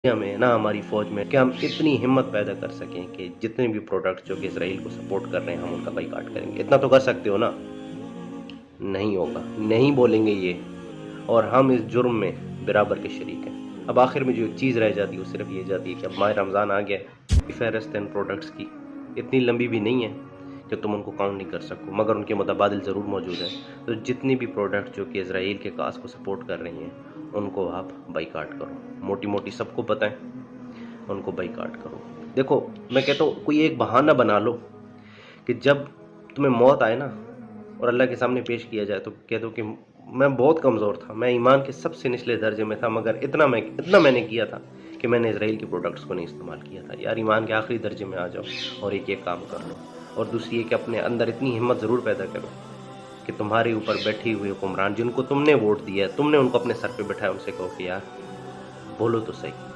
دنیا میں نہ ہماری فوج میں کہ ہم اتنی ہمت پیدا کر سکیں کہ جتنے بھی پروڈکٹ جو کہ اسرائیل کو سپورٹ کر رہے ہیں ہم ان کا بائیکاٹ کریں گے. اتنا تو کر سکتے ہو نا؟ نہیں ہوگا، نہیں بولیں گے یہ، اور ہم اس جرم میں برابر کے شریک ہیں. اب آخر میں جو ایک چیز رہ جاتی ہے وہ صرف یہ جاتی ہے کہ اب ماہ رمضان آ گیا ہے. فہرست ان پروڈکٹس کی اتنی لمبی بھی نہیں ہے کہ تم ان کو کاؤنٹ نہیں کر سکو، مگر ان کے متبادل ضرور موجود ہیں. تو جتنی بھی پروڈکٹ جو کہ اسرائیل کے کاز کو سپورٹ کر رہی ہیں ان کو آپ بائیکاٹ کرو. موٹی موٹی سب کو پتہ ہے، ان کو بائیکاٹ کرو. دیکھو میں کہتا ہوں کوئی ایک بہانہ بنا لو کہ جب تمہیں موت آئے نا اور اللہ کے سامنے پیش کیا جائے تو کہہ دو کہ میں بہت کمزور تھا، میں ایمان کے سب سے نچلے درجے میں تھا، مگر اتنا میں نے کیا تھا کہ میں نے اسرائیل کے پروڈکٹس کو نہیں استعمال کیا تھا. یار ایمان کے آخری درجے میں آ جاؤ اور ایک کام کر لو. اور دوسری یہ کہ اپنے اندر اتنی ہمت ضرور پیدا کرو کہ تمہارے اوپر بیٹھی ہوئے حکمران جن کو تم نے ووٹ دیا ہے، تم نے ان کو اپنے سر پہ بٹھایا، ان سے کہو کہ یار بولو تو صحیح.